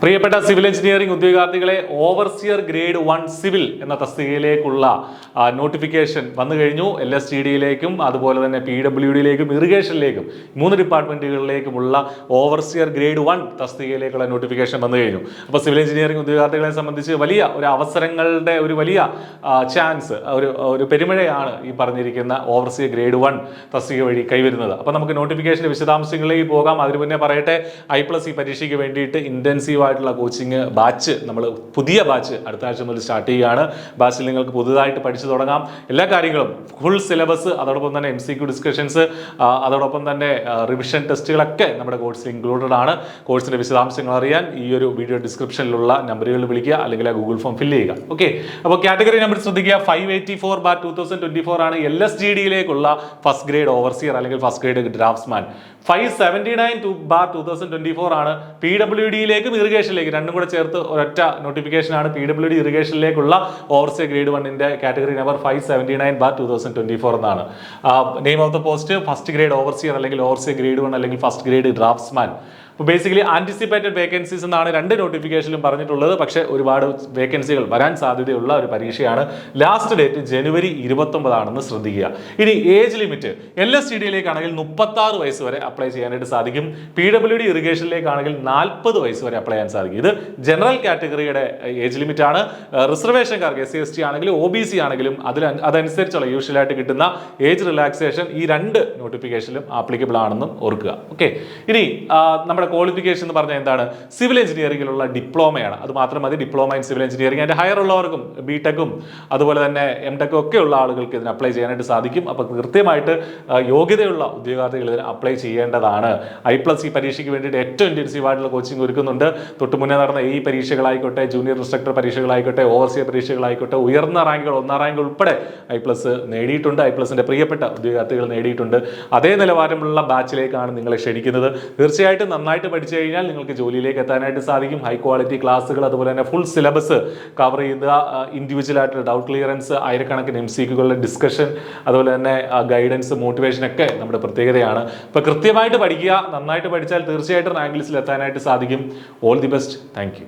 പ്രിയപ്പെട്ട civil engineering ഉദ്യോഗാർത്ഥികളെ overseer grade 1 civil എന്ന തസ്തികയിലേക്കുള്ള നോട്ടിഫിക്കേഷൻ വന്നു കഴിഞ്ഞു. LSTDയിലേക്കും അതുപോലെ തന്നെ PWDയിലേക്കും ഇറിഗേഷനിലേക്കും 3 ഡിപ്പാർട്ട്മെന്റുകളിലേക്കുമുള്ള ഓവർസിയർ ഗ്രേഡ് 1 തസ്തികയിലേക്കുള്ള നോട്ടിഫിക്കേഷൻ വന്നു കഴിഞ്ഞു. അപ്പോൾ സിവിൽ എഞ്ചിനീയറിംഗ് ഉദ്യോഗാർത്ഥികളെ സംബന്ധിച്ച് വലിയ ഒരു അവസരങ്ങളുടെ ഒരു വലിയ ചാൻസ്, ഒരു പെരുമഴയാണ് ഈ പറഞ്ഞിരിക്കുന്ന ഓവർസിയർ ഗ്രേഡ് 1 തസ്തിക വഴി കൈവരുന്നത്. അപ്പോൾ നമുക്ക് നോട്ടിഫിക്കേഷന്റെ വിശദാംശങ്ങളിലേക്ക് പോകാം. അതിനു മുന്നേ പറയട്ടെ, I+E പരീക്ഷയ്ക്ക് വേണ്ടിയിട്ട് ഇന്റൻസീവ് ആയിട്ടുള്ള കോച്ചിങ് ബാച്ച്, നമ്മൾ പുതിയ ബാച്ച് അടുത്ത ആഴ്ച മുതൽ സ്റ്റാർട്ട് ചെയ്യുകയാണ്. ബാച്ചിൽ നിങ്ങൾക്ക് പുതുതായിട്ട് പഠിച്ചു തുടങ്ങാം. എല്ലാ കാര്യങ്ങളും ഫുൾ സിലബസ്, അതോടൊപ്പം തന്നെ MCQ ഡിസ്കഷൻസ്, അതോടൊപ്പം തന്നെ റിവിഷൻ ടെസ്റ്റുകളൊക്കെ നമ്മുടെ കോഴ്സിൽ ഇൻക്ലൂഡഡ് ആണ്. കോഴ്സിന്റെ വിശദാംശങ്ങൾ അറിയാൻ ഈ ഒരു വീഡിയോ ഡിസ്ക്രിപ്ഷനിലുള്ള നമ്പറുകളിൽ വിളിക്കുക, അല്ലെങ്കിൽ ആ ഗൂഗിൾ ഫോം ഫില്ല് ചെയ്യുക. ഓക്കെ, അപ്പോൾ കാറ്റഗറി നമ്പർ ശ്രദ്ധിക്കുക. 584/2024 ആണ് LSTDയിലേക്കുള്ള ഫസ്റ്റ് ഗ്രേഡ് ഓവർസിയർ അല്ലെങ്കിൽ ഫസ്റ്റ് ഗ്രേഡ് ഡ്രാഫ്റ്റ്സ്മാൻ. 579/2024 ആണ് PWDയിലേക്കും ഇറിഗേഷനിലേക്ക്, രണ്ടും കൂടെ ചേർത്ത് ഒരൊറ്റ നോട്ടിഫിക്കേഷൻ ആണ്. PWD ഇറിഗേഷനിലേക്കുള്ള ഓവർസിയർ ഗ്രേഡ് 1ന്റെ കാറ്റഗറി നമ്പർ 579/2024 എന്നാണ്. Name of the post first grade overseer അല്ലെങ്കിൽ ഓവർസിയർ ഗ്രേഡ് 1 അല്ലെങ്കിൽ ഫസ്റ്റ് ഗ്രേഡ് ഡ്രാഫ്റ്റ്സ്മാൻ. അപ്പോൾ ബേസിക്കലി ആന്റിസിപ്പേറ്റഡ് വേക്കൻസീസ് എന്നാണ് രണ്ട് നോട്ടിഫിക്കേഷനിലും പറഞ്ഞിട്ടുള്ളത്. പക്ഷേ ഒരുപാട് വേക്കൻസികൾ വരാൻ സാധ്യതയുള്ള ഒരു പരീക്ഷയാണ്. ലാസ്റ്റ് ഡേറ്റ് ജനുവരി 29 ആണെന്ന് ശ്രദ്ധിക്കുക. ഇനി ഏജ് ലിമിറ്റ് LSTDയിലേക്കാണെങ്കിൽ 36 വയസ്സ് വരെ അപ്ലൈ ചെയ്യാനായിട്ട് സാധിക്കും. PWD ഇറിഗേഷനിലേക്കാണെങ്കിൽ 40 വയസ്സ് വരെ അപ്ലൈ ചെയ്യാൻ സാധിക്കും. ഇത് ജനറൽ കാറ്റഗറിയുടെ ഏജ് ലിമിറ്റ് ആണ്. റിസർവേഷൻകാർക്ക് SC/ST ആണെങ്കിലും OBC ആണെങ്കിലും അതനുസരിച്ചുള്ള യൂഷ്വലായിട്ട് കിട്ടുന്ന ഏജ് റിലാക്സേഷൻ ഈ രണ്ട് നോട്ടിഫിക്കേഷനിലും ആപ്ലിക്കബിൾ ആണെന്നും ഓർക്കുക. ഓക്കെ, ഇനി നമ്മുടെ ക്വാളിഫിക്കേഷൻ എന്ന് പറഞ്ഞാൽ എന്താണ്? സിവിൽ എഞ്ചിനീയറിംഗിലുള്ള ഡിപ്ലോമയാണ്. അത് മാത്രം മതി. Diploma in civil engineering. അതിന്റെ ഹയർ ഉള്ളവർക്കും BTECും അതുപോലെ തന്നെ MTECും ഒക്കെ ഉള്ള ആളുകൾക്ക് ഇതിന് അപ്ലൈ ചെയ്യാനായിട്ട് സാധിക്കും. അപ്പോൾ കൃത്യമായിട്ട് യോഗ്യതയുള്ള ഉദ്യോഗാർത്ഥികൾ ഇതിന് അപ്ലൈ ചെയ്യേണ്ടതാണ്. I+E പരീക്ഷയ്ക്ക് വേണ്ടിയിട്ട് ഏറ്റവും ഇന്റൻസീവ് ആയിട്ടുള്ള കോച്ചിങ് ഒരുക്കുന്നുണ്ട്. തൊട്ട് മുന്നേ നടന്ന ഈ പരീക്ഷകളായിക്കോട്ടെ, ജൂനിയർ ഇൻസ്ട്രക്ടർ പരീക്ഷകളായിക്കോട്ടെ, ഓവർസിയർ പരീക്ഷകളായിക്കോട്ടെ, ഉയർന്ന റാങ്കുകൾ 1ാം റാങ്ക് ഉൾപ്പെടെ I+ നേടിയിട്ടുണ്ട്. I+ന്റെ പ്രിയപ്പെട്ട ഉദ്യോഗാർത്ഥികൾ നേടിയിട്ടുണ്ട്. അതേ നിലവാരമുള്ള ബാച്ചിലേക്കാണ് നിങ്ങളെ ക്ഷണിക്കുന്നത്. തീർച്ചയായിട്ടും നന്നായിട്ട് പഠിച്ചു കഴിഞ്ഞാൽ നിങ്ങൾക്ക് ജോലിയിലേക്ക് എത്താനായിട്ട് സാധിക്കും. ഹൈ ക്വാളിറ്റി ക്ലാസ്സുകൾ, അതുപോലെ തന്നെ ഫുൾ സിലബസ് കവർ ചെയ്ത ഇൻഡിവിജ്വൽ ആയിട്ടുള്ള ഡൗട്ട് ക്ലിയറൻസ്, ആയിരക്കണക്കിന് MCQകളുടെ ഡിസ്കഷൻ, അതുപോലെ തന്നെ ഗൈഡൻസ്, മോട്ടിവേഷൻ ഒക്കെ നമ്മുടെ പ്രത്യേകതയാണ്. അപ്പോൾ കൃത്യമായിട്ട് പഠിക്കുക. നന്നായിട്ട് പഠിച്ചാൽ തീർച്ചയായിട്ടും റാങ്ക് ലിസ്റ്റിൽ എത്താനായിട്ട് സാധിക്കും. All the best. Thank you.